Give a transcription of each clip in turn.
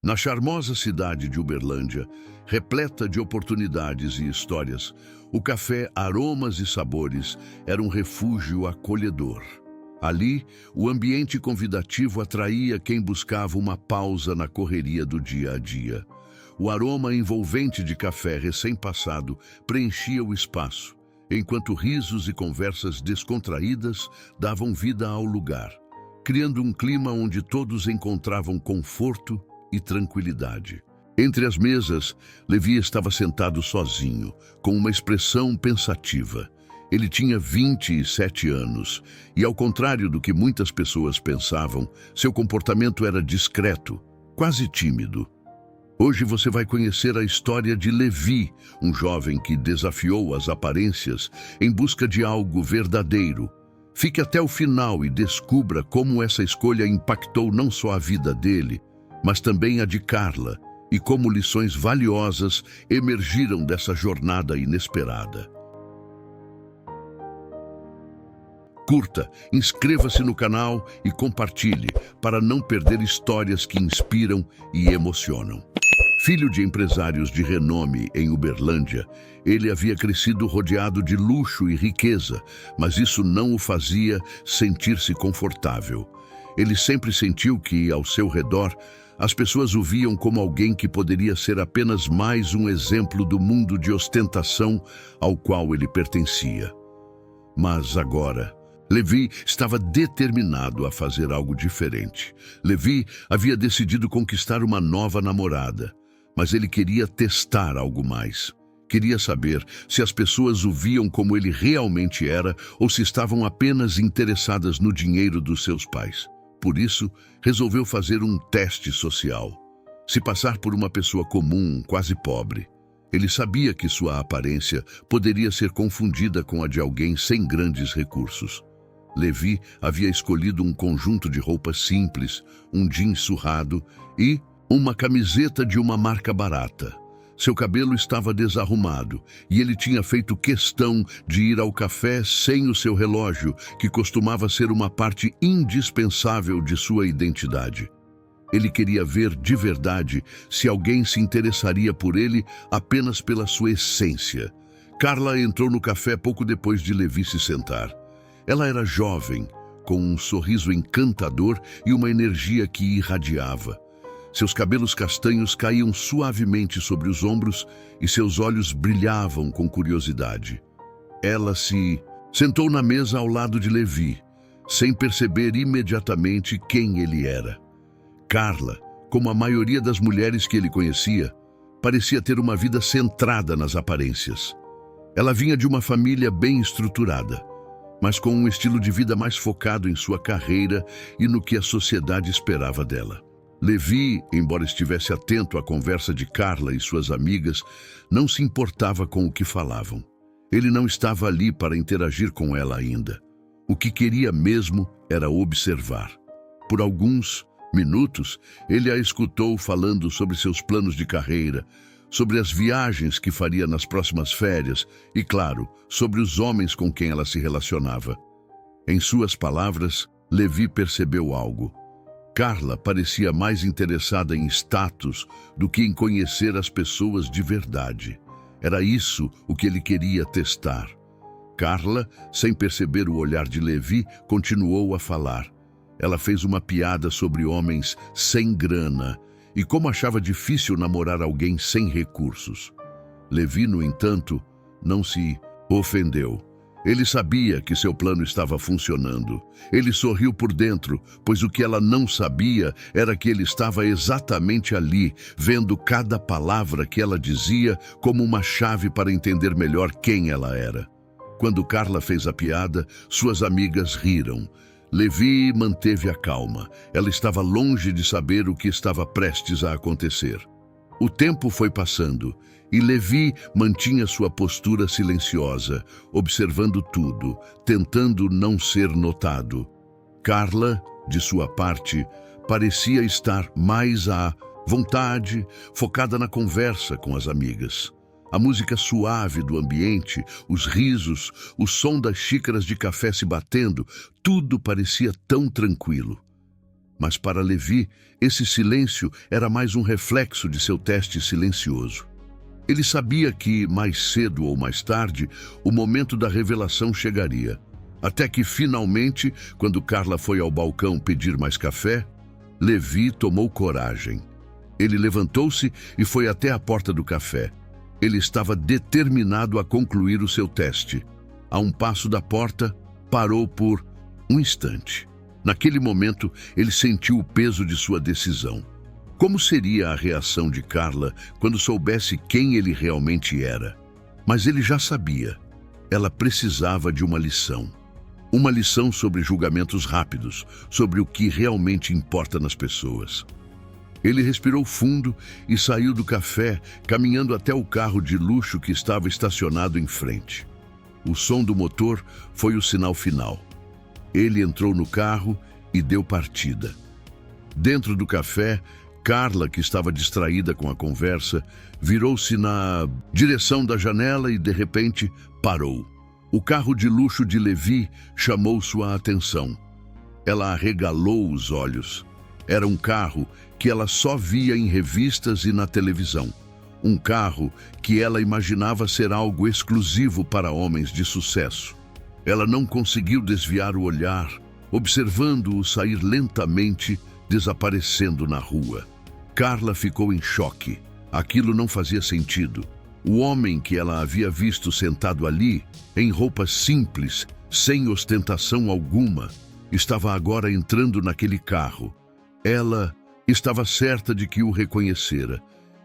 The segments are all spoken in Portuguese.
Na charmosa cidade de Uberlândia, repleta de oportunidades e histórias, o café Aromas e Sabores era um refúgio acolhedor. Ali, o ambiente convidativo atraía quem buscava uma pausa na correria do dia a dia. O aroma envolvente de café recém-passado preenchia o espaço, enquanto risos e conversas descontraídas davam vida ao lugar, criando um clima onde todos encontravam conforto e tranquilidade. Entre as mesas, Levi estava sentado sozinho, com uma expressão pensativa. Ele tinha 27 anos e, ao contrário do que muitas pessoas pensavam, seu comportamento era discreto, quase tímido. Hoje você vai conhecer a história de Levi, um jovem que desafiou as aparências em busca de algo verdadeiro. Fique até o final e descubra como essa escolha impactou não só a vida dele, mas também a de Carla, e como lições valiosas emergiram dessa jornada inesperada. Curta, inscreva-se no canal e compartilhe para não perder histórias que inspiram e emocionam. Filho de empresários de renome em Uberlândia, ele havia crescido rodeado de luxo e riqueza, mas isso não o fazia sentir-se confortável. Ele sempre sentiu que, ao seu redor, as pessoas o viam como alguém que poderia ser apenas mais um exemplo do mundo de ostentação ao qual ele pertencia. Mas agora, Levi estava determinado a fazer algo diferente. Levi havia decidido conquistar uma nova namorada, mas ele queria testar algo mais. Queria saber se as pessoas o viam como ele realmente era ou se estavam apenas interessadas no dinheiro dos seus pais. Por isso, resolveu fazer um teste social. Se passar por uma pessoa comum, quase pobre. Ele sabia que sua aparência poderia ser confundida com a de alguém sem grandes recursos. Levi havia escolhido um conjunto de roupas simples, um jeans surrado e uma camiseta de uma marca barata. Seu cabelo estava desarrumado e ele tinha feito questão de ir ao café sem o seu relógio, que costumava ser uma parte indispensável de sua identidade. Ele queria ver de verdade se alguém se interessaria por ele apenas pela sua essência. Carla entrou no café pouco depois de Levi se sentar. Ela era jovem, com um sorriso encantador e uma energia que irradiava. Seus cabelos castanhos caíam suavemente sobre os ombros e seus olhos brilhavam com curiosidade. Ela se sentou na mesa ao lado de Levi, sem perceber imediatamente quem ele era. Carla, como a maioria das mulheres que ele conhecia, parecia ter uma vida centrada nas aparências. Ela vinha de uma família bem estruturada, mas com um estilo de vida mais focado em sua carreira e no que a sociedade esperava dela. Levi, embora estivesse atento à conversa de Carla e suas amigas, não se importava com o que falavam. Ele não estava ali para interagir com ela ainda. O que queria mesmo era observar. Por alguns minutos, ele a escutou falando sobre seus planos de carreira, sobre as viagens que faria nas próximas férias e, claro, sobre os homens com quem ela se relacionava. Em suas palavras, Levi percebeu algo. Carla parecia mais interessada em status do que em conhecer as pessoas de verdade. Era isso o que ele queria testar. Carla, sem perceber o olhar de Levi, continuou a falar. Ela fez uma piada sobre homens sem grana e como achava difícil namorar alguém sem recursos. Levi, no entanto, não se ofendeu. Ele sabia que seu plano estava funcionando. Ele sorriu por dentro, pois o que ela não sabia era que ele estava exatamente ali, vendo cada palavra que ela dizia como uma chave para entender melhor quem ela era. Quando Carla fez a piada, suas amigas riram. Levi manteve a calma. Ela estava longe de saber o que estava prestes a acontecer. O tempo foi passando e Levi mantinha sua postura silenciosa, observando tudo, tentando não ser notado. Carla, de sua parte, parecia estar mais à vontade, focada na conversa com as amigas. A música suave do ambiente, os risos, o som das xícaras de café se batendo, tudo parecia tão tranquilo. Mas para Levi, esse silêncio era mais um reflexo de seu teste silencioso. Ele sabia que, mais cedo ou mais tarde, o momento da revelação chegaria. Até que, finalmente, quando Carla foi ao balcão pedir mais café, Levi tomou coragem. Ele levantou-se e foi até a porta do café. Ele estava determinado a concluir o seu teste. A um passo da porta, parou por um instante. Naquele momento, ele sentiu o peso de sua decisão. Como seria a reação de Carla quando soubesse quem ele realmente era? Mas ele já sabia. Ela precisava de uma lição. Uma lição sobre julgamentos rápidos, sobre o que realmente importa nas pessoas. Ele respirou fundo e saiu do café, caminhando até o carro de luxo que estava estacionado em frente. O som do motor foi o sinal final. Ele entrou no carro e deu partida. Dentro do café, Carla, que estava distraída com a conversa, virou-se na direção da janela e, de repente, parou. O carro de luxo de Levi chamou sua atenção. Ela arregalou os olhos. Era um carro que ela só via em revistas e na televisão. Um carro que ela imaginava ser algo exclusivo para homens de sucesso. Ela não conseguiu desviar o olhar, observando-o sair lentamente, desaparecendo na rua. Carla ficou em choque. Aquilo não fazia sentido. O homem que ela havia visto sentado ali, em roupas simples, sem ostentação alguma, estava agora entrando naquele carro. Ela estava certa de que o reconhecera.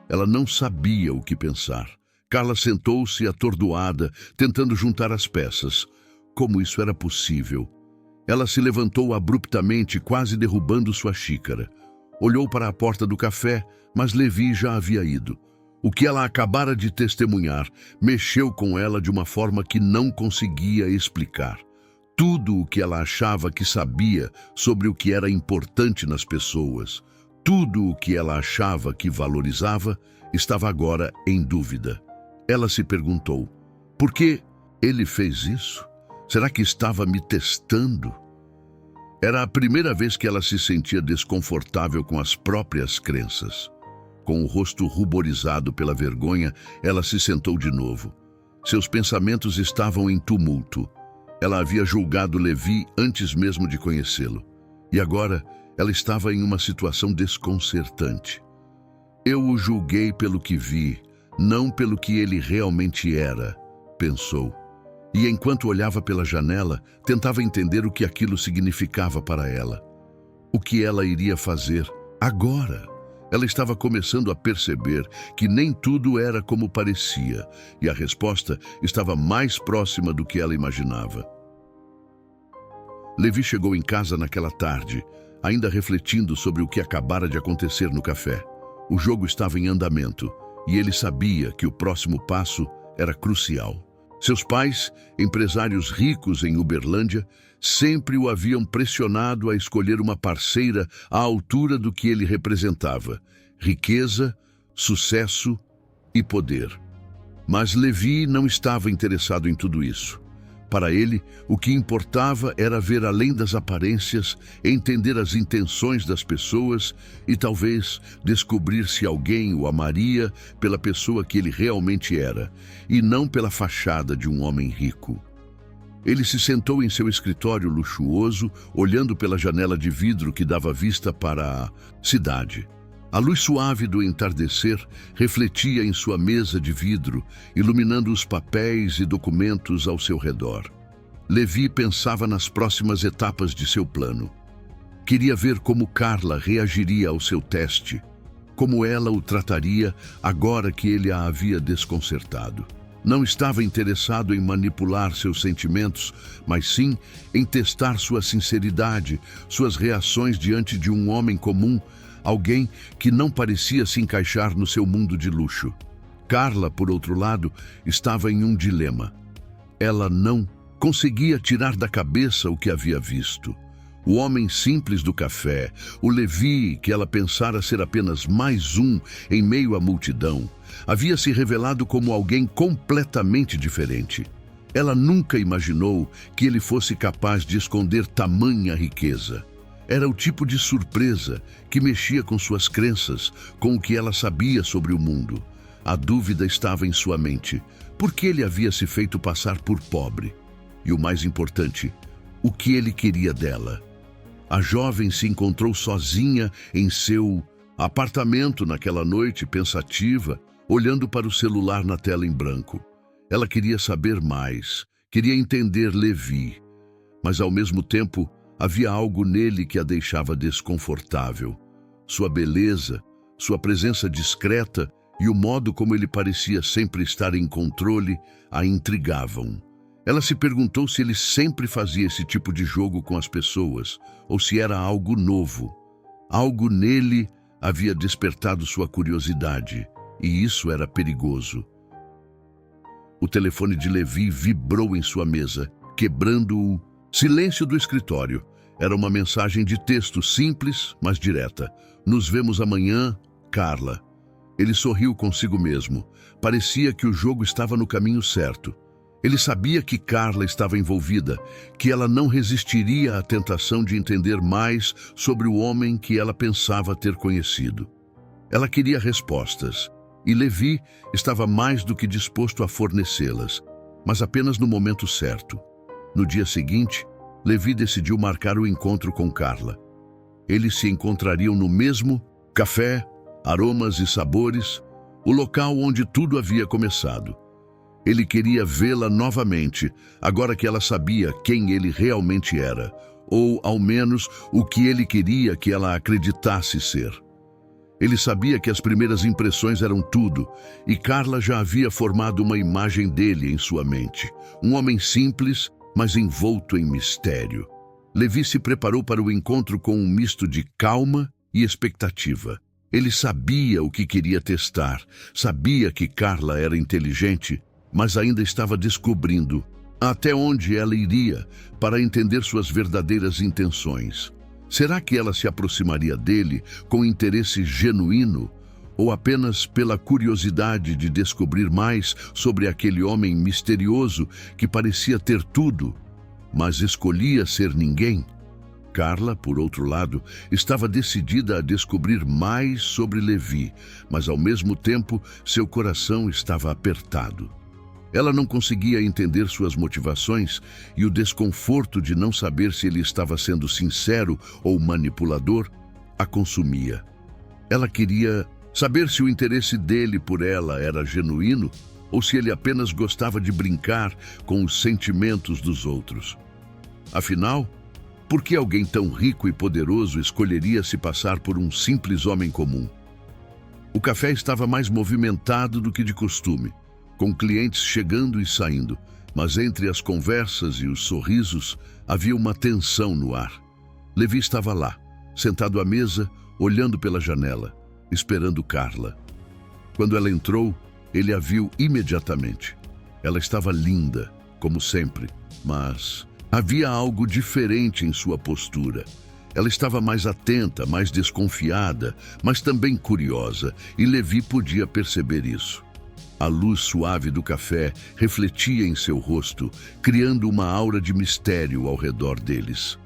Ela não sabia o que pensar. Carla sentou-se atordoada, tentando juntar as peças. Como isso era possível? Ela se levantou abruptamente, quase derrubando sua xícara. Olhou para a porta do café, mas Levi já havia ido. O que ela acabara de testemunhar mexeu com ela de uma forma que não conseguia explicar. Tudo o que ela achava que sabia sobre o que era importante nas pessoas, tudo o que ela achava que valorizava, estava agora em dúvida. Ela se perguntou: por que ele fez isso? Será que estava me testando? Era a primeira vez que ela se sentia desconfortável com as próprias crenças. Com o rosto ruborizado pela vergonha, ela se sentou de novo. Seus pensamentos estavam em tumulto. Ela havia julgado Levi antes mesmo de conhecê-lo. E agora, ela estava em uma situação desconcertante. Eu o julguei pelo que vi, não pelo que ele realmente era, pensou. E enquanto olhava pela janela, tentava entender o que aquilo significava para ela. O que ela iria fazer agora? Ela estava começando a perceber que nem tudo era como parecia, e a resposta estava mais próxima do que ela imaginava. Levi chegou em casa naquela tarde, ainda refletindo sobre o que acabara de acontecer no café. O jogo estava em andamento, e ele sabia que o próximo passo era crucial. Seus pais, empresários ricos em Uberlândia, sempre o haviam pressionado a escolher uma parceira à altura do que ele representava: riqueza, sucesso e poder. Mas Levi não estava interessado em tudo isso. Para ele, o que importava era ver além das aparências, entender as intenções das pessoas e talvez descobrir se alguém o amaria pela pessoa que ele realmente era, e não pela fachada de um homem rico. Ele se sentou em seu escritório luxuoso, olhando pela janela de vidro que dava vista para a cidade. A luz suave do entardecer refletia em sua mesa de vidro, iluminando os papéis e documentos ao seu redor. Levi pensava nas próximas etapas de seu plano. Queria ver como Carla reagiria ao seu teste, como ela o trataria agora que ele a havia desconcertado. Não estava interessado em manipular seus sentimentos, mas sim em testar sua sinceridade, suas reações diante de um homem comum, alguém que não parecia se encaixar no seu mundo de luxo. Carla, por outro lado, estava em um dilema. Ela não conseguia tirar da cabeça o que havia visto. O homem simples do café, o Levi, que ela pensara ser apenas mais um em meio à multidão, havia se revelado como alguém completamente diferente. Ela nunca imaginou que ele fosse capaz de esconder tamanha riqueza. Era o tipo de surpresa que mexia com suas crenças, com o que ela sabia sobre o mundo. A dúvida estava em sua mente. Por que ele havia se feito passar por pobre? E o mais importante, o que ele queria dela? A jovem se encontrou sozinha em seu apartamento naquela noite, pensativa, olhando para o celular na tela em branco. Ela queria saber mais, queria entender Levi, mas ao mesmo tempo havia algo nele que a deixava desconfortável. Sua beleza, sua presença discreta e o modo como ele parecia sempre estar em controle a intrigavam. Ela se perguntou se ele sempre fazia esse tipo de jogo com as pessoas, ou se era algo novo. Algo nele havia despertado sua curiosidade, e isso era perigoso. O telefone de Levi vibrou em sua mesa, quebrando o silêncio do escritório. Era uma mensagem de texto simples, mas direta. Nos vemos amanhã, Carla. Ele sorriu consigo mesmo. Parecia que o jogo estava no caminho certo. Ele sabia que Carla estava envolvida, que ela não resistiria à tentação de entender mais sobre o homem que ela pensava ter conhecido. Ela queria respostas, e Levi estava mais do que disposto a fornecê-las, mas apenas no momento certo. No dia seguinte, Levi decidiu marcar o encontro com Carla. Eles se encontrariam no mesmo café, aromas e sabores, o local onde tudo havia começado. Ele queria vê-la novamente, agora que ela sabia quem ele realmente era, ou, ao menos, o que ele queria que ela acreditasse ser. Ele sabia que as primeiras impressões eram tudo, e Carla já havia formado uma imagem dele em sua mente. Um homem simples, mas envolto em mistério. Levi se preparou para o encontro com um misto de calma e expectativa. Ele sabia o que queria testar, sabia que Carla era inteligente, mas ainda estava descobrindo até onde ela iria para entender suas verdadeiras intenções. Será que ela se aproximaria dele com interesse genuíno ou apenas pela curiosidade de descobrir mais sobre aquele homem misterioso que parecia ter tudo, mas escolhia ser ninguém? Carla, por outro lado, estava decidida a descobrir mais sobre Levi, mas ao mesmo tempo seu coração estava apertado. Ela não conseguia entender suas motivações e o desconforto de não saber se ele estava sendo sincero ou manipulador a consumia. Ela queria saber se o interesse dele por ela era genuíno ou se ele apenas gostava de brincar com os sentimentos dos outros. Afinal, por que alguém tão rico e poderoso escolheria se passar por um simples homem comum? O café estava mais movimentado do que de costume, com clientes chegando e saindo, mas entre as conversas e os sorrisos havia uma tensão no ar. Levi estava lá, sentado à mesa, olhando pela janela, esperando Carla. Quando ela entrou, ele a viu imediatamente. Ela estava linda, como sempre, mas havia algo diferente em sua postura. Ela estava mais atenta, mais desconfiada, mas também curiosa, e Levi podia perceber isso. A luz suave do café refletia em seu rosto, criando uma aura de mistério ao redor deles.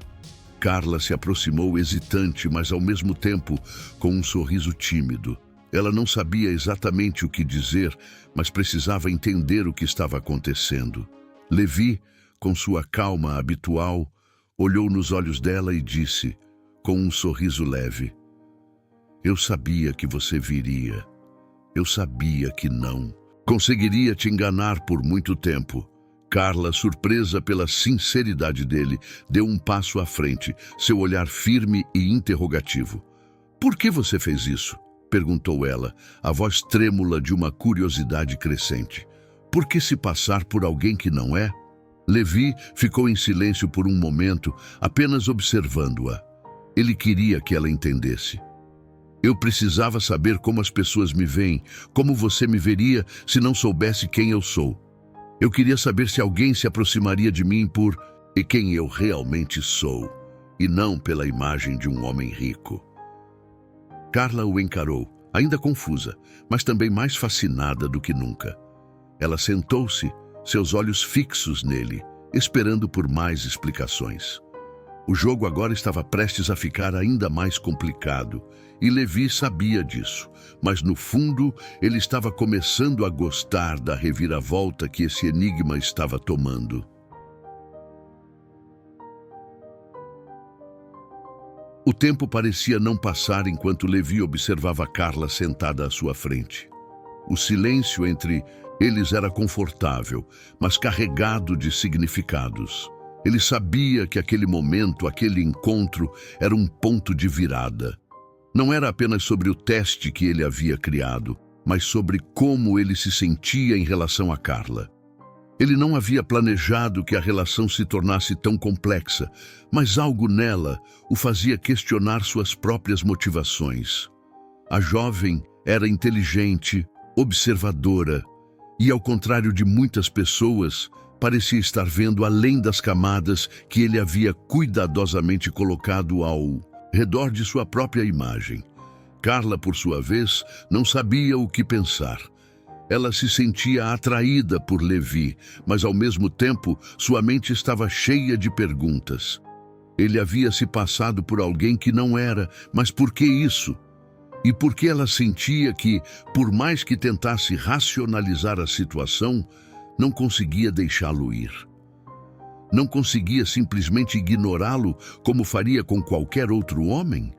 Carla se aproximou hesitante, mas ao mesmo tempo com um sorriso tímido. Ela não sabia exatamente o que dizer, mas precisava entender o que estava acontecendo. Levi, com sua calma habitual, olhou nos olhos dela e disse, com um sorriso leve: "Eu sabia que você viria. Eu sabia que não conseguiria te enganar por muito tempo." Carla, surpresa pela sinceridade dele, deu um passo à frente, seu olhar firme e interrogativo. "Por que você fez isso?" perguntou ela, a voz trêmula de uma curiosidade crescente. "Por que se passar por alguém que não é?" Levi ficou em silêncio por um momento, apenas observando-a. Ele queria que ela entendesse. "Eu precisava saber como as pessoas me veem, como você me veria se não soubesse quem eu sou. Eu queria saber se alguém se aproximaria de mim por e quem eu realmente sou, e não pela imagem de um homem rico." Carla o encarou, ainda confusa, mas também mais fascinada do que nunca. Ela sentou-se, seus olhos fixos nele, esperando por mais explicações. O jogo agora estava prestes a ficar ainda mais complicado, e Levi sabia disso, mas no fundo ele estava começando a gostar da reviravolta que esse enigma estava tomando. O tempo parecia não passar enquanto Levi observava Carla sentada à sua frente. O silêncio entre eles era confortável, mas carregado de significados. Ele sabia que aquele momento, aquele encontro, era um ponto de virada. Não era apenas sobre o teste que ele havia criado, mas sobre como ele se sentia em relação a Carla. Ele não havia planejado que a relação se tornasse tão complexa, mas algo nela o fazia questionar suas próprias motivações. A jovem era inteligente, observadora, e ao contrário de muitas pessoas, parecia estar vendo além das camadas que ele havia cuidadosamente colocado ao redor de sua própria imagem. Carla, por sua vez, não sabia o que pensar. Ela se sentia atraída por Levi, mas ao mesmo tempo sua mente estava cheia de perguntas. Ele havia se passado por alguém que não era, mas por que isso? E por que ela sentia que, por mais que tentasse racionalizar a situação, não conseguia deixá-lo ir? Não conseguia simplesmente ignorá-lo como faria com qualquer outro homem?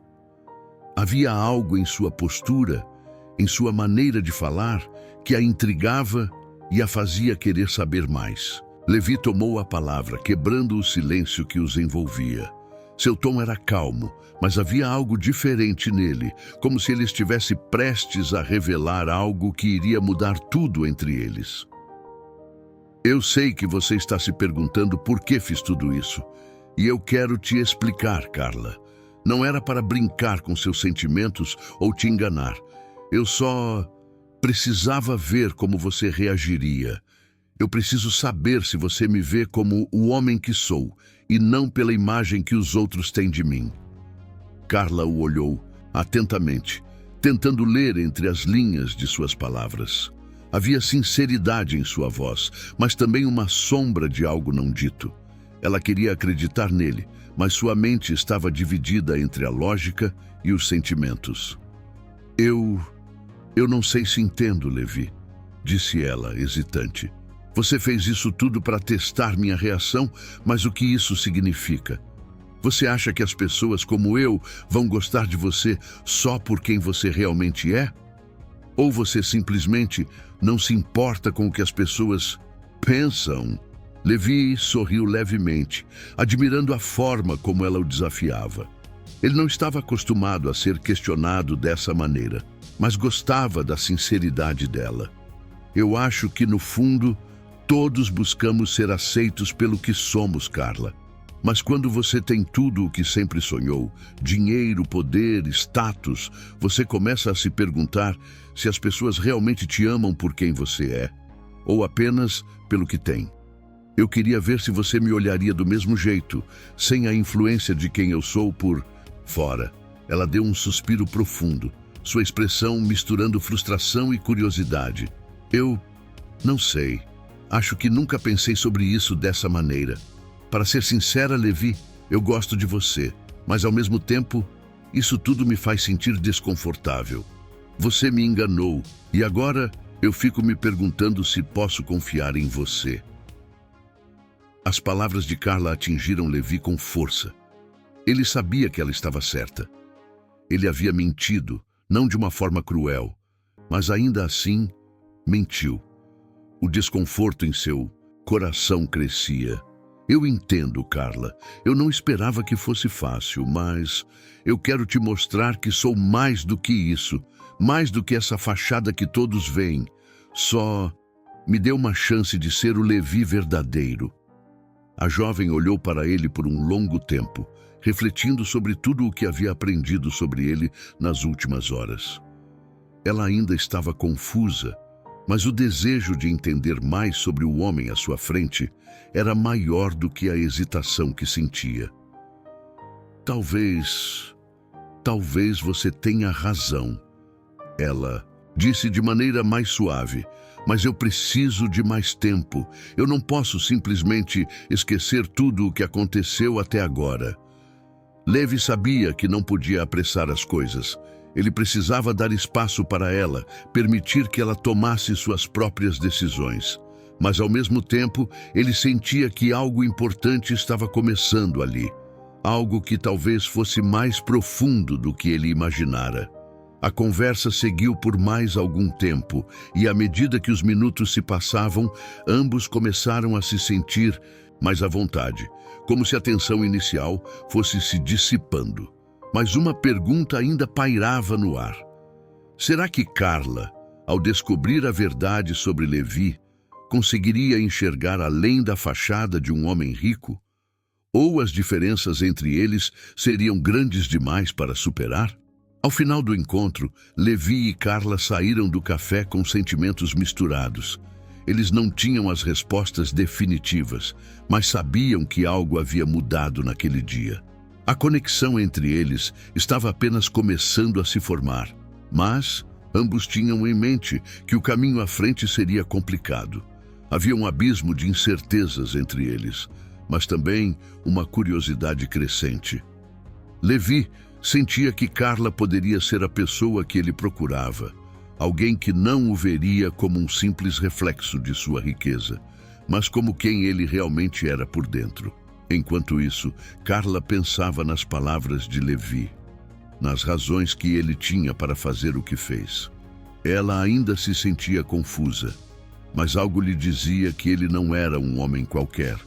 Havia algo em sua postura, em sua maneira de falar, que a intrigava e a fazia querer saber mais. Levi tomou a palavra, quebrando o silêncio que os envolvia. Seu tom era calmo, mas havia algo diferente nele, como se ele estivesse prestes a revelar algo que iria mudar tudo entre eles. Eu sei que você está se perguntando por que fiz tudo isso, e eu quero te explicar, Carla. Não era para brincar com seus sentimentos ou te enganar. Eu só precisava ver como você reagiria. Eu preciso saber se você me vê como o homem que sou, e não pela imagem que os outros têm de mim. Carla o olhou atentamente, tentando ler entre as linhas de suas palavras. Havia sinceridade em sua voz, mas também uma sombra de algo não dito. Ela queria acreditar nele, mas sua mente estava dividida entre a lógica e os sentimentos. Eu não sei se entendo, Levi, disse ela, hesitante. Você fez isso tudo para testar minha reação, mas o que isso significa? Você acha que as pessoas como eu vão gostar de você só por quem você realmente é? Ou você simplesmente não se importa com o que as pessoas pensam? Levi sorriu levemente, admirando a forma como ela o desafiava. Ele não estava acostumado a ser questionado dessa maneira, mas gostava da sinceridade dela. Eu acho que, no fundo, todos buscamos ser aceitos pelo que somos, Carla. Mas quando você tem tudo o que sempre sonhou, dinheiro, poder, status, você começa a se perguntar se as pessoas realmente te amam por quem você é, ou apenas pelo que tem. Eu queria ver se você me olharia do mesmo jeito, sem a influência de quem eu sou por fora. Ela deu um suspiro profundo, sua expressão misturando frustração e curiosidade. Eu não sei. Acho que nunca pensei sobre isso dessa maneira. Para ser sincera, Levi, eu gosto de você, mas ao mesmo tempo, isso tudo me faz sentir desconfortável. Você me enganou e agora eu fico me perguntando se posso confiar em você. As palavras de Carla atingiram Levi com força. Ele sabia que ela estava certa. Ele havia mentido, não de uma forma cruel, mas ainda assim, mentiu. O desconforto em seu coração crescia. Eu entendo, Carla. Eu não esperava que fosse fácil, mas eu quero te mostrar que sou mais do que isso, mais do que essa fachada que todos veem. Só me dê uma chance de ser o Levi verdadeiro. A jovem olhou para ele por um longo tempo, refletindo sobre tudo o que havia aprendido sobre ele nas últimas horas. Ela ainda estava confusa, mas o desejo de entender mais sobre o homem à sua frente era maior do que a hesitação que sentia. Talvez você tenha razão, ela disse de maneira mais suave, mas eu preciso de mais tempo. Eu não posso simplesmente esquecer tudo o que aconteceu até agora. Levi sabia que não podia apressar as coisas. Ele precisava dar espaço para ela, permitir que ela tomasse suas próprias decisões. Mas, ao mesmo tempo, ele sentia que algo importante estava começando ali. Algo que talvez fosse mais profundo do que ele imaginara. A conversa seguiu por mais algum tempo, e à medida que os minutos se passavam, ambos começaram a se sentir mais à vontade, como se a tensão inicial fosse se dissipando. Mas uma pergunta ainda pairava no ar. Será que Carla, ao descobrir a verdade sobre Levi, conseguiria enxergar além da fachada de um homem rico? Ou as diferenças entre eles seriam grandes demais para superar? Ao final do encontro, Levi e Carla saíram do café com sentimentos misturados. Eles não tinham as respostas definitivas, mas sabiam que algo havia mudado naquele dia. A conexão entre eles estava apenas começando a se formar, mas ambos tinham em mente que o caminho à frente seria complicado. Havia um abismo de incertezas entre eles, mas também uma curiosidade crescente. Levi sentia que Carla poderia ser a pessoa que ele procurava, alguém que não o veria como um simples reflexo de sua riqueza, mas como quem ele realmente era por dentro. Enquanto isso, Carla pensava nas palavras de Levi, nas razões que ele tinha para fazer o que fez. Ela ainda se sentia confusa, mas algo lhe dizia que ele não era um homem qualquer.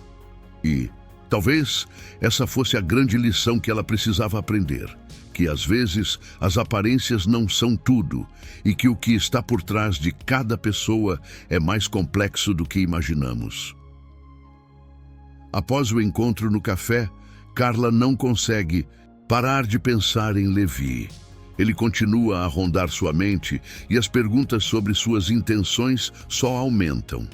E talvez essa fosse a grande lição que ela precisava aprender, que às vezes as aparências não são tudo e que o que está por trás de cada pessoa é mais complexo do que imaginamos. Após o encontro no café, Carla não consegue parar de pensar em Levi. Ele continua a rondar sua mente e as perguntas sobre suas intenções só aumentam.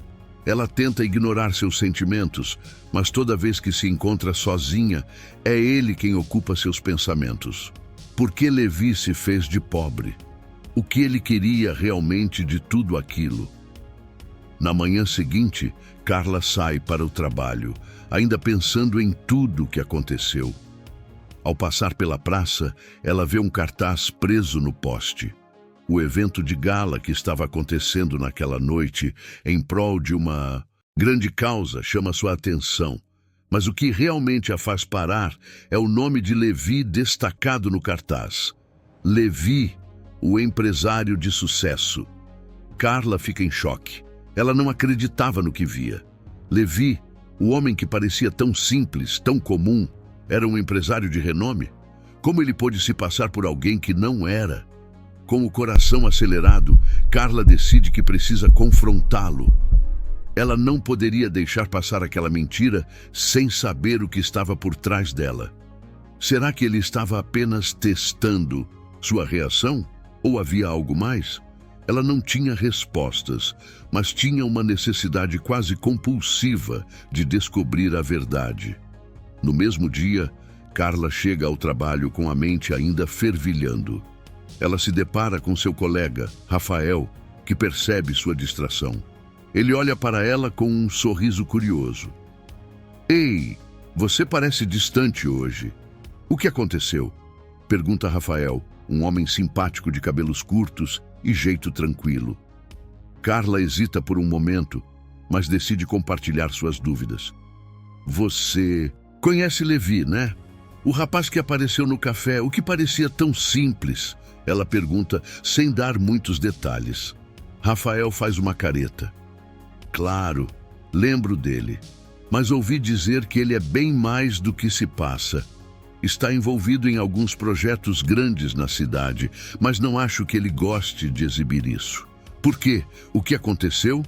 Ela tenta ignorar seus sentimentos, mas toda vez que se encontra sozinha, é ele quem ocupa seus pensamentos. Por que Levi se fez de pobre? O que ele queria realmente de tudo aquilo? Na manhã seguinte, Carla sai para o trabalho, ainda pensando em tudo o que aconteceu. Ao passar pela praça, ela vê um cartaz preso no poste. O evento de gala que estava acontecendo naquela noite em prol de uma grande causa chama sua atenção. Mas o que realmente a faz parar é o nome de Levi destacado no cartaz. Levi, o empresário de sucesso. Carla fica em choque. Ela não acreditava no que via. Levi, o homem que parecia tão simples, tão comum, era um empresário de renome? Como ele pôde se passar por alguém que não era? Com o coração acelerado, Carla decide que precisa confrontá-lo. Ela não poderia deixar passar aquela mentira sem saber o que estava por trás dela. Será que ele estava apenas testando sua reação? Ou havia algo mais? Ela não tinha respostas, mas tinha uma necessidade quase compulsiva de descobrir a verdade. No mesmo dia, Carla chega ao trabalho com a mente ainda fervilhando. Ela se depara com seu colega, Rafael, que percebe sua distração. Ele olha para ela com um sorriso curioso. Ei, você parece distante hoje. O que aconteceu? Pergunta Rafael, um homem simpático de cabelos curtos e jeito tranquilo. Carla hesita por um momento, mas decide compartilhar suas dúvidas. Você conhece Levi, né? O rapaz que apareceu no café, o que parecia tão simples? Ela pergunta sem dar muitos detalhes. Rafael faz uma careta. Claro, lembro dele, mas ouvi dizer que ele é bem mais do que se passa. Está envolvido em alguns projetos grandes na cidade, mas não acho que ele goste de exibir isso. Por quê? O que aconteceu?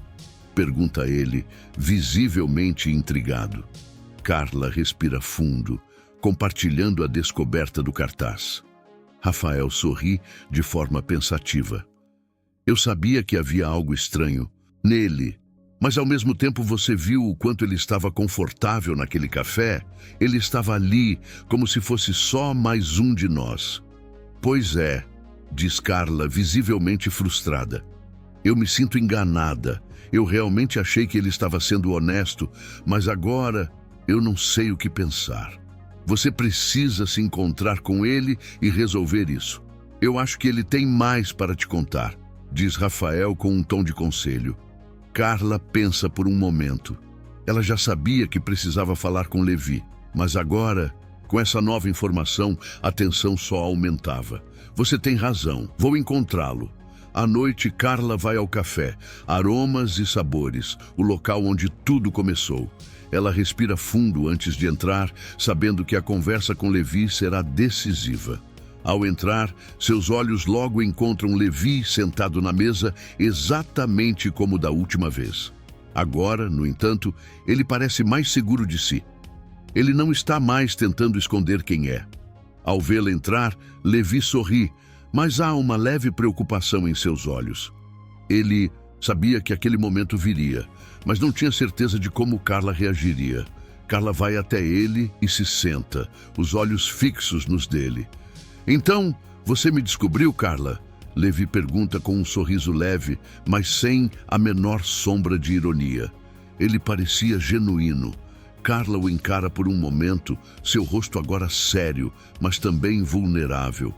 Pergunta ele, visivelmente intrigado. Carla respira fundo, compartilhando a descoberta do cartaz. Rafael sorri de forma pensativa. Eu sabia que havia algo estranho nele, mas ao mesmo tempo você viu o quanto ele estava confortável naquele café? Ele estava ali como se fosse só mais um de nós. Pois é, diz Carla, visivelmente frustrada. Eu me sinto enganada. Eu realmente achei que ele estava sendo honesto, mas agora eu não sei o que pensar. Você precisa se encontrar com ele e resolver isso. Eu acho que ele tem mais para te contar, diz Rafael com um tom de conselho. Carla pensa por um momento. Ela já sabia que precisava falar com Levi, mas agora, com essa nova informação, a tensão só aumentava. Você tem razão, vou encontrá-lo. À noite, Carla vai ao café, Aromas e Sabores, o local onde tudo começou. Ela respira fundo antes de entrar, sabendo que a conversa com Levi será decisiva. Ao entrar, seus olhos logo encontram Levi sentado na mesa, exatamente como da última vez. Agora, no entanto, ele parece mais seguro de si. Ele não está mais tentando esconder quem é. Ao vê-la entrar, Levi sorri, mas há uma leve preocupação em seus olhos. Ele sabia que aquele momento viria, mas não tinha certeza de como Carla reagiria. Carla vai até ele e se senta, os olhos fixos nos dele. Então, você me descobriu, Carla? Levi pergunta com um sorriso leve, mas sem a menor sombra de ironia. Ele parecia genuíno. Carla o encara por um momento, seu rosto agora sério, mas também vulnerável.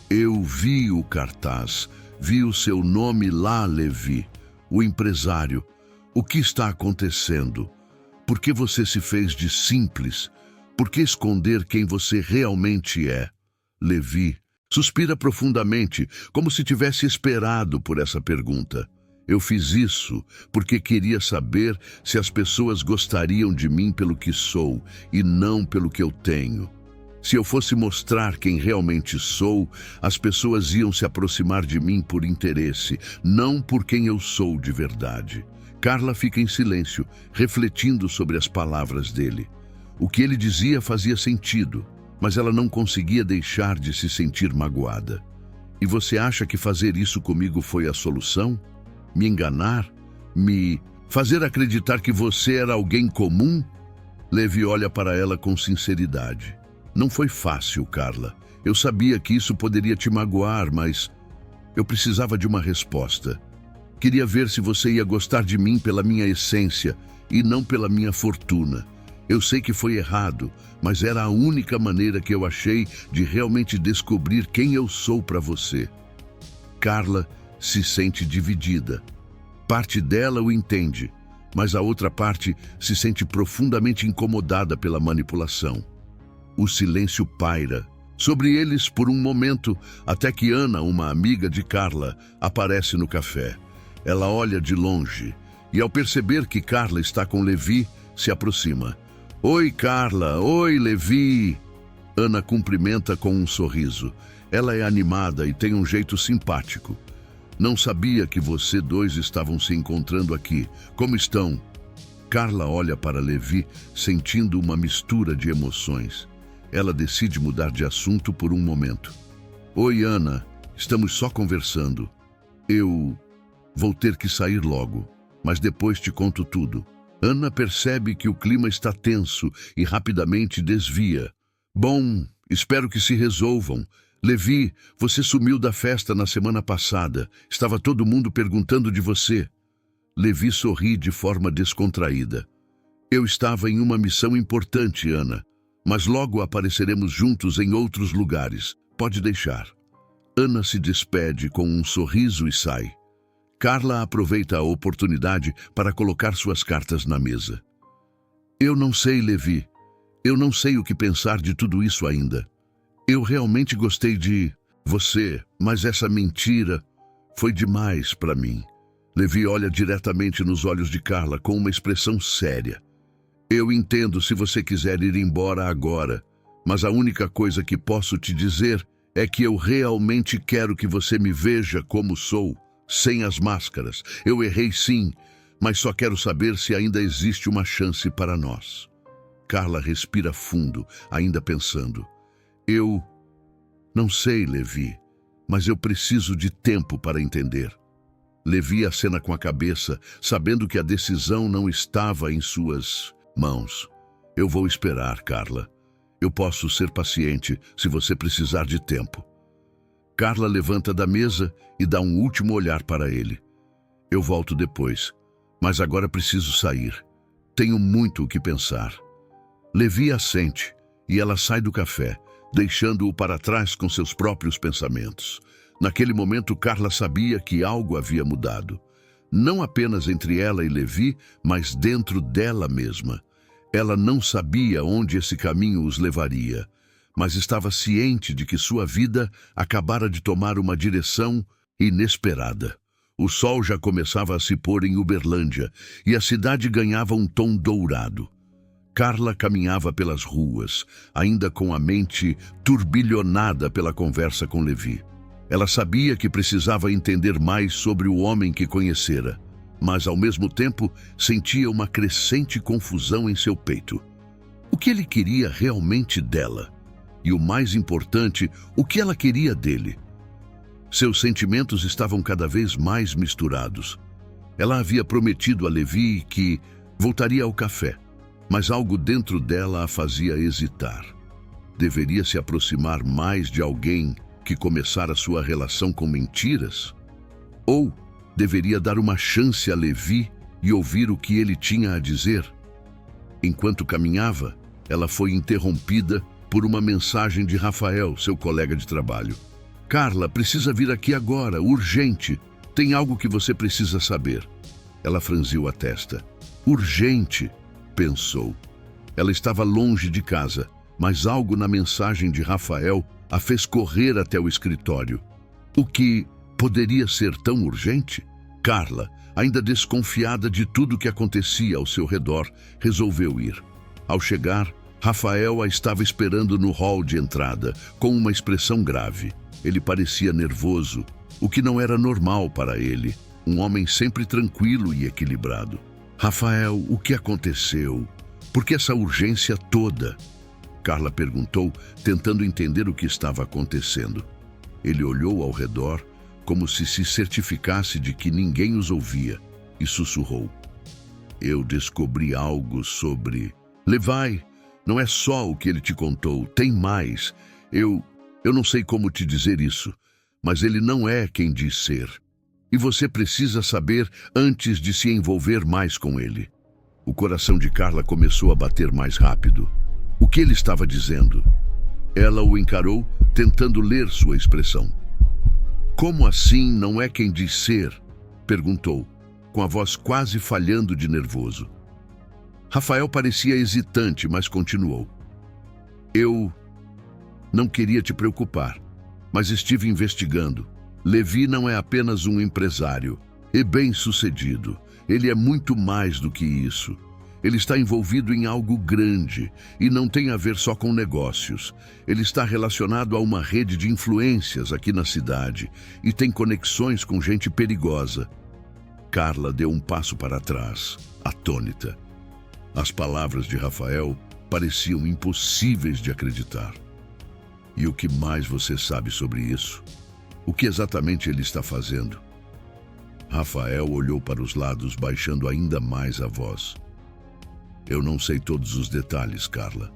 Eu vi o cartaz, vi o seu nome lá, Levi, o empresário. O que está acontecendo? Por que você se fez de simples? Por que esconder quem você realmente é? Levi suspira profundamente, como se tivesse esperado por essa pergunta. Eu fiz isso porque queria saber se as pessoas gostariam de mim pelo que sou e não pelo que eu tenho. Se eu fosse mostrar quem realmente sou, as pessoas iam se aproximar de mim por interesse, não por quem eu sou de verdade. Carla fica em silêncio, refletindo sobre as palavras dele. O que ele dizia fazia sentido, mas ela não conseguia deixar de se sentir magoada. E você acha que fazer isso comigo foi a solução? Me enganar? Me fazer acreditar que você era alguém comum? Levi olha para ela com sinceridade. Não foi fácil, Carla. Eu sabia que isso poderia te magoar, mas eu precisava de uma resposta. Queria ver se você ia gostar de mim pela minha essência e não pela minha fortuna. Eu sei que foi errado, mas era a única maneira que eu achei de realmente descobrir quem eu sou para você. Carla se sente dividida. Parte dela o entende, mas a outra parte se sente profundamente incomodada pela manipulação. O silêncio paira sobre eles por um momento, até que Ana, uma amiga de Carla, aparece no café. Ela olha de longe e, ao perceber que Carla está com Levi, se aproxima. Oi, Carla. Oi, Levi. Ana cumprimenta com um sorriso. Ela é animada e tem um jeito simpático. Não sabia que você dois estavam se encontrando aqui. Como estão? Carla olha para Levi, sentindo uma mistura de emoções. Ela decide mudar de assunto por um momento. Oi, Ana. Estamos só conversando. Eu vou ter que sair logo, mas depois te conto tudo. Ana percebe que o clima está tenso e rapidamente desvia. Bom, espero que se resolvam. Levi, você sumiu da festa na semana passada. Estava todo mundo perguntando de você. Levi sorri de forma descontraída. Eu estava em uma missão importante, Ana, mas logo apareceremos juntos em outros lugares. Pode deixar. Ana se despede com um sorriso e sai. Carla aproveita a oportunidade para colocar suas cartas na mesa. Eu não sei, Levi. Eu não sei o que pensar de tudo isso ainda. Eu realmente gostei de você, mas essa mentira foi demais para mim. Levi olha diretamente nos olhos de Carla com uma expressão séria. Eu entendo se você quiser ir embora agora, mas a única coisa que posso te dizer é que eu realmente quero que você me veja como sou, sem as máscaras. Eu errei sim, mas só quero saber se ainda existe uma chance para nós. Carla respira fundo, ainda pensando. Eu não sei, Levi, mas eu preciso de tempo para entender. Levi acena com a cabeça, sabendo que a decisão não estava em suas mãos. Eu vou esperar, Carla. Eu posso ser paciente se você precisar de tempo. Carla levanta da mesa e dá um último olhar para ele. Eu volto depois, mas agora preciso sair. Tenho muito o que pensar. Levi assente e ela sai do café, deixando-o para trás com seus próprios pensamentos. Naquele momento, Carla sabia que algo havia mudado. Não apenas entre ela e Levi, mas dentro dela mesma. Ela não sabia onde esse caminho os levaria, mas estava ciente de que sua vida acabara de tomar uma direção inesperada. O sol já começava a se pôr em Uberlândia e a cidade ganhava um tom dourado. Carla caminhava pelas ruas, ainda com a mente turbilhonada pela conversa com Levi. Ela sabia que precisava entender mais sobre o homem que conhecera, mas ao mesmo tempo sentia uma crescente confusão em seu peito. O que ele queria realmente dela? E o mais importante, o que ela queria dele? Seus sentimentos estavam cada vez mais misturados. Ela havia prometido a Levi que voltaria ao café, mas algo dentro dela a fazia hesitar. Deveria se aproximar mais de alguém que começara sua relação com mentiras? Ou deveria dar uma chance a Levi e ouvir o que ele tinha a dizer? Enquanto caminhava, ela foi interrompida por uma mensagem de Rafael, seu colega de trabalho. Carla, precisa vir aqui agora, urgente. Tem algo que você precisa saber. Ela franziu a testa. Urgente, pensou. Ela estava longe de casa, mas algo na mensagem de Rafael a fez correr até o escritório. O que poderia ser tão urgente? Carla, ainda desconfiada de tudo o que acontecia ao seu redor, resolveu ir. Ao chegar, Rafael a estava esperando no hall de entrada, com uma expressão grave. Ele parecia nervoso, o que não era normal para ele, um homem sempre tranquilo e equilibrado. Rafael, o que aconteceu? Por que essa urgência toda? Carla perguntou, tentando entender o que estava acontecendo. Ele olhou ao redor, como se certificasse de que ninguém os ouvia, e sussurrou. Eu descobri algo sobre... Levi, não é só o que ele te contou, tem mais. Eu não sei como te dizer isso, mas ele não é quem diz ser. E você precisa saber antes de se envolver mais com ele. O coração de Carla começou a bater mais rápido. O que ele estava dizendo? Ela o encarou, tentando ler sua expressão. Como assim não é quem diz ser? Perguntou, com a voz quase falhando de nervoso. Rafael parecia hesitante, mas continuou. Eu não queria te preocupar, mas estive investigando. Levi não é apenas um empresário, e bem-sucedido. Ele é muito mais do que isso. Ele está envolvido em algo grande e não tem a ver só com negócios. Ele está relacionado a uma rede de influências aqui na cidade e tem conexões com gente perigosa. Carla deu um passo para trás, atônita. As palavras de Rafael pareciam impossíveis de acreditar. E o que mais você sabe sobre isso? O que exatamente ele está fazendo? Rafael olhou para os lados, baixando ainda mais a voz. Eu não sei todos os detalhes, Carla,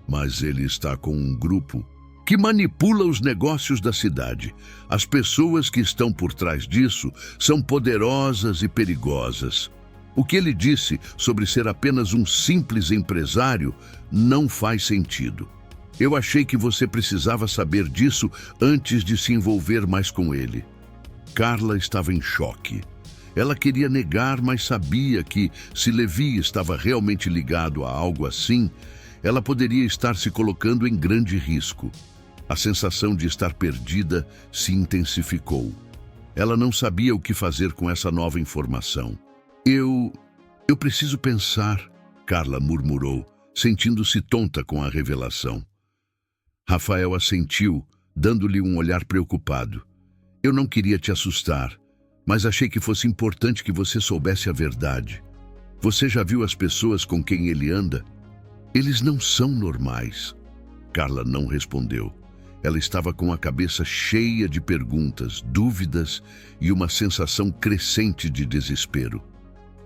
mas ele está com um grupo que manipula os negócios da cidade. As pessoas que estão por trás disso são poderosas e perigosas. O que ele disse sobre ser apenas um simples empresário não faz sentido. Eu achei que você precisava saber disso antes de se envolver mais com ele. Carla estava em choque. Ela queria negar, mas sabia que, se Levi estava realmente ligado a algo assim, ela poderia estar se colocando em grande risco. A sensação de estar perdida se intensificou. Ela não sabia o que fazer com essa nova informação. Eu preciso pensar, Carla murmurou, sentindo-se tonta com a revelação. Rafael assentiu, dando-lhe um olhar preocupado. Eu não queria te assustar, mas achei que fosse importante que você soubesse a verdade. Você já viu as pessoas com quem ele anda? Eles não são normais. Carla não respondeu. Ela estava com a cabeça cheia de perguntas, dúvidas e uma sensação crescente de desespero.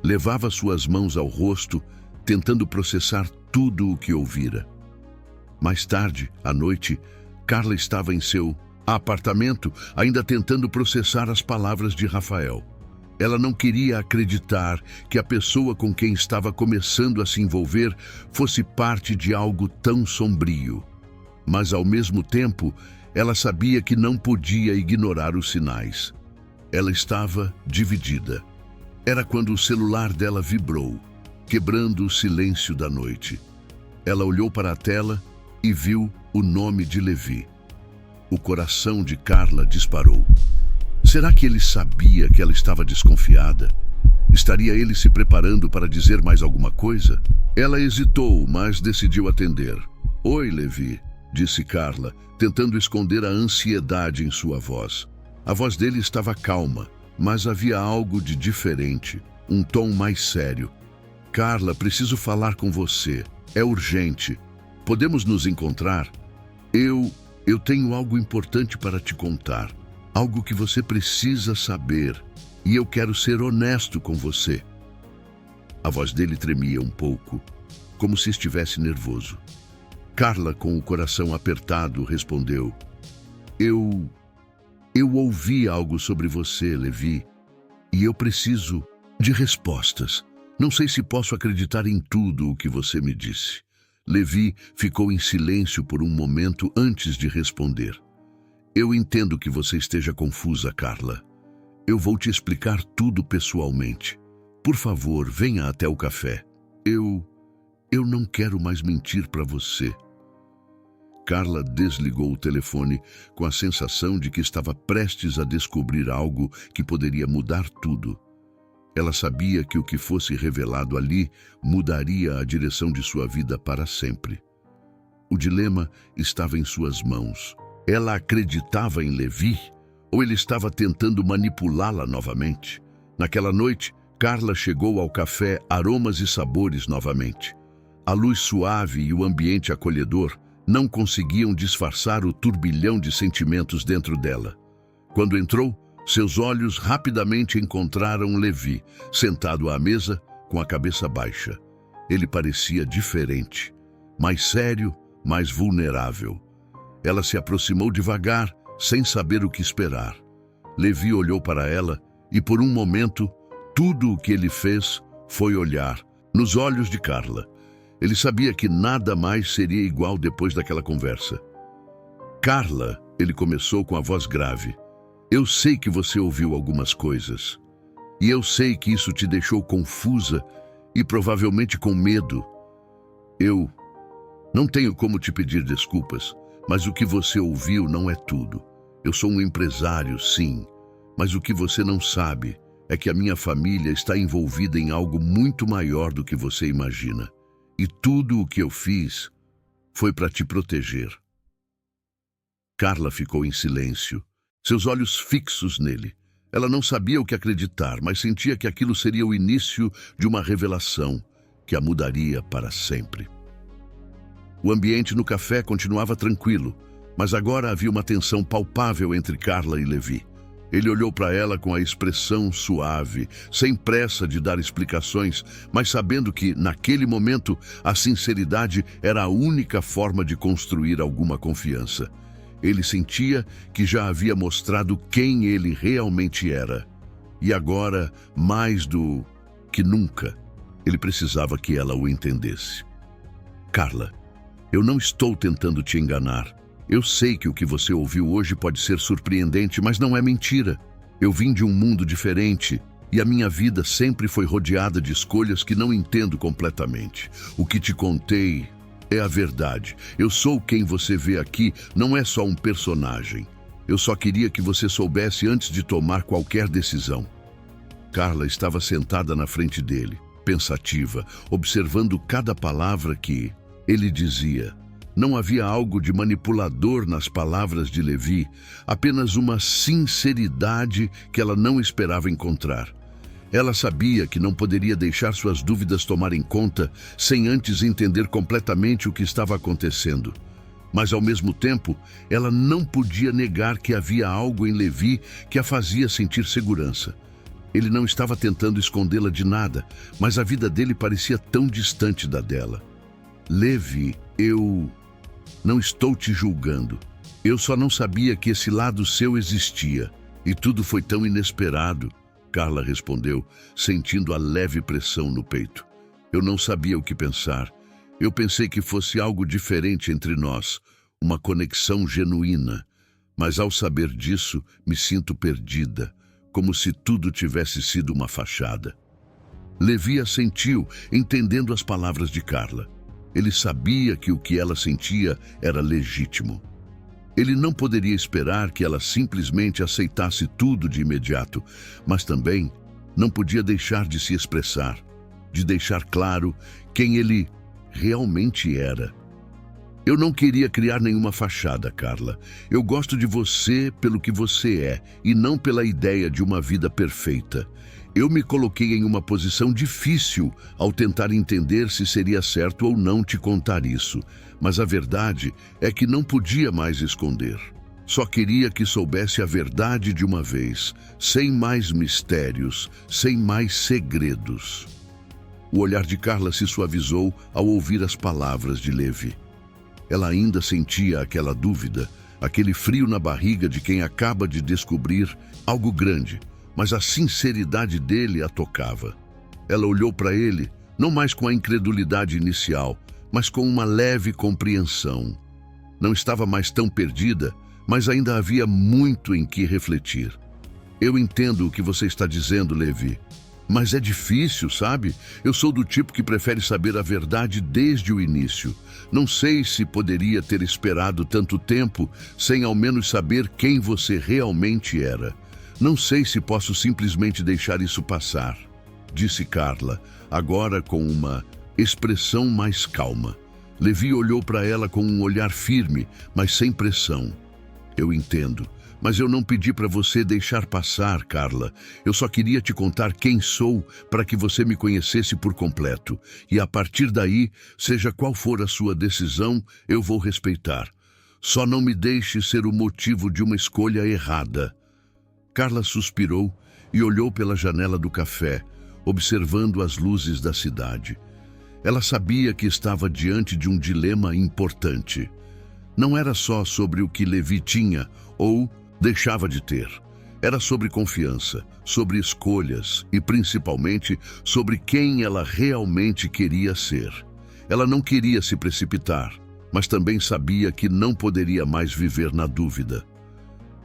Levava suas mãos ao rosto, tentando processar tudo o que ouvira. Mais tarde, à noite, Carla estava em seu apartamento, ainda tentando processar as palavras de Rafael. Ela não queria acreditar que a pessoa com quem estava começando a se envolver fosse parte de algo tão sombrio. Mas, ao mesmo tempo, ela sabia que não podia ignorar os sinais. Ela estava dividida. Era quando o celular dela vibrou, quebrando o silêncio da noite. Ela olhou para a tela e viu o nome de Levi. O coração de Carla disparou. Será que ele sabia que ela estava desconfiada? Estaria ele se preparando para dizer mais alguma coisa? Ela hesitou, mas decidiu atender. "Oi, Levi", disse Carla, tentando esconder a ansiedade em sua voz. A voz dele estava calma, mas havia algo de diferente, um tom mais sério. "Carla, preciso falar com você. É urgente. Podemos nos encontrar? Eu tenho algo importante para te contar. Algo que você precisa saber. E eu quero ser honesto com você." A voz dele tremia um pouco, como se estivesse nervoso. Carla, com o coração apertado, respondeu: Eu ouvi algo sobre você, Levi, e eu preciso de respostas. Não sei se posso acreditar em tudo o que você me disse." Levi ficou em silêncio por um momento antes de responder. "Eu entendo que você esteja confusa, Carla. Eu vou te explicar tudo pessoalmente. Por favor, venha até o café. Eu não quero mais mentir para você." Carla desligou o telefone com a sensação de que estava prestes a descobrir algo que poderia mudar tudo. Ela sabia que o que fosse revelado ali mudaria a direção de sua vida para sempre. O dilema estava em suas mãos. Ela acreditava em Levi ou ele estava tentando manipulá-la novamente? Naquela noite, Carla chegou ao café Aromas e Sabores novamente. A luz suave e o ambiente acolhedor não conseguiam disfarçar o turbilhão de sentimentos dentro dela. Quando entrou, seus olhos rapidamente encontraram Levi, sentado à mesa, com a cabeça baixa. Ele parecia diferente, mais sério, mais vulnerável. Ela se aproximou devagar, sem saber o que esperar. Levi olhou para ela e, por um momento, tudo o que ele fez foi olhar nos olhos de Carla. Ele sabia que nada mais seria igual depois daquela conversa. "Carla", ele começou com a voz grave, "eu sei que você ouviu algumas coisas. E eu sei que isso te deixou confusa e provavelmente com medo. Eu não tenho como te pedir desculpas, mas o que você ouviu não é tudo. Eu sou um empresário, sim, mas o que você não sabe é que a minha família está envolvida em algo muito maior do que você imagina. E tudo o que eu fiz foi para te proteger." Carla ficou em silêncio, seus olhos fixos nele. Ela não sabia o que acreditar, mas sentia que aquilo seria o início de uma revelação que a mudaria para sempre. O ambiente no café continuava tranquilo, mas agora havia uma tensão palpável entre Carla e Levi. Ele olhou para ela com a expressão suave, sem pressa de dar explicações, mas sabendo que, naquele momento, a sinceridade era a única forma de construir alguma confiança. Ele sentia que já havia mostrado quem ele realmente era. E agora, mais do que nunca, ele precisava que ela o entendesse. "Carla, eu não estou tentando te enganar. Eu sei que o que você ouviu hoje pode ser surpreendente, mas não é mentira. Eu vim de um mundo diferente e a minha vida sempre foi rodeada de escolhas que não entendo completamente. O que te contei é a verdade. Eu sou quem você vê aqui, não é só um personagem. Eu só queria que você soubesse antes de tomar qualquer decisão." Carla estava sentada na frente dele, pensativa, observando cada palavra que ele dizia. Não havia algo de manipulador nas palavras de Levi, apenas uma sinceridade que ela não esperava encontrar. Ela sabia que não poderia deixar suas dúvidas tomarem conta sem antes entender completamente o que estava acontecendo. Mas, ao mesmo tempo, ela não podia negar que havia algo em Levi que a fazia sentir segurança. Ele não estava tentando escondê-la de nada, mas a vida dele parecia tão distante da dela. "Levi, eu não estou te julgando. Eu só não sabia que esse lado seu existia, e tudo foi tão inesperado. Carla respondeu, sentindo a leve pressão no peito. Eu não sabia o que pensar. Eu pensei que fosse algo diferente entre nós, uma conexão genuína. Mas ao saber disso, me sinto perdida, como se tudo tivesse sido uma fachada. Levi assentiu, entendendo as palavras de Carla. Ele sabia que o que ela sentia era legítimo. Ele não poderia esperar que ela simplesmente aceitasse tudo de imediato, mas também não podia deixar de se expressar, de deixar claro quem ele realmente era. Eu não queria criar nenhuma fachada, Carla. Eu gosto de você pelo que você é e não pela ideia de uma vida perfeita. Eu me coloquei em uma posição difícil ao tentar entender se seria certo ou não te contar isso, mas a verdade é que não podia mais esconder. Só queria que soubesse a verdade de uma vez, sem mais mistérios, sem mais segredos. O olhar de Carla se suavizou ao ouvir as palavras de Levi. Ela ainda sentia aquela dúvida, aquele frio na barriga de quem acaba de descobrir algo grande, mas a sinceridade dele a tocava. Ela olhou para ele, não mais com a incredulidade inicial, mas com uma leve compreensão. Não estava mais tão perdida, mas ainda havia muito em que refletir. Eu entendo o que você está dizendo, Levi. Mas é difícil, sabe? Eu sou do tipo que prefere saber a verdade desde o início. Não sei se poderia ter esperado tanto tempo sem ao menos saber quem você realmente era. Não sei se posso simplesmente deixar isso passar, disse Carla, agora com uma expressão mais calma. Levi olhou para ela com um olhar firme, mas sem pressão. Eu entendo. Mas eu não pedi para você deixar passar, Carla. Eu só queria te contar quem sou para que você me conhecesse por completo. E a partir daí, seja qual for a sua decisão, eu vou respeitar. Só não me deixe ser o motivo de uma escolha errada. Carla suspirou e olhou pela janela do café, observando as luzes da cidade. Ela sabia que estava diante de um dilema importante. Não era só sobre o que Levi tinha ou deixava de ter. Era sobre confiança, sobre escolhas e, principalmente, sobre quem ela realmente queria ser. Ela não queria se precipitar, mas também sabia que não poderia mais viver na dúvida.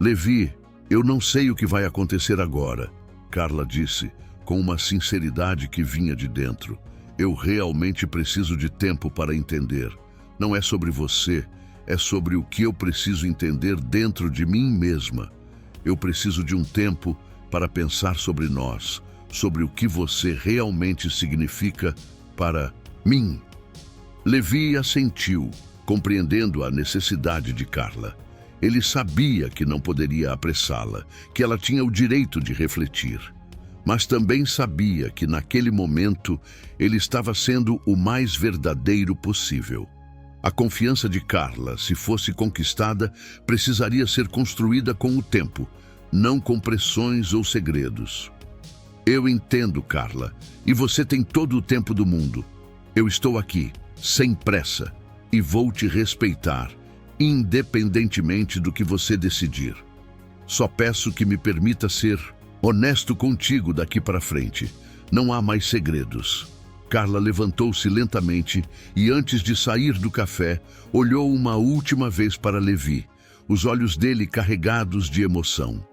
Levi, eu não sei o que vai acontecer agora, Carla disse, com uma sinceridade que vinha de dentro. Eu realmente preciso de tempo para entender. Não é sobre você. É sobre o que eu preciso entender dentro de mim mesma. Eu preciso de um tempo para pensar sobre nós, sobre o que você realmente significa para mim. Levi assentiu, compreendendo a necessidade de Carla. Ele sabia que não poderia apressá-la, que ela tinha o direito de refletir. Mas também sabia que naquele momento ele estava sendo o mais verdadeiro possível. A confiança de Carla, se fosse conquistada, precisaria ser construída com o tempo, não com pressões ou segredos. Eu entendo, Carla, e você tem todo o tempo do mundo. Eu estou aqui, sem pressa, e vou te respeitar, independentemente do que você decidir. Só peço que me permita ser honesto contigo daqui para frente. Não há mais segredos. Carla levantou-se lentamente e, antes de sair do café, olhou uma última vez para Levi, os olhos dele carregados de emoção.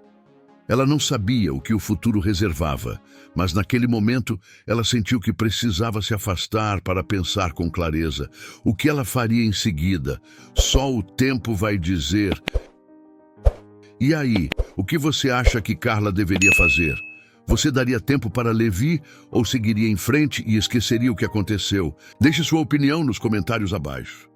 Ela não sabia o que o futuro reservava, mas naquele momento ela sentiu que precisava se afastar para pensar com clareza. O que ela faria em seguida? Só o tempo vai dizer. E aí, o que você acha que Carla deveria fazer? Você daria tempo para Levi ou seguiria em frente e esqueceria o que aconteceu? Deixe sua opinião nos comentários abaixo.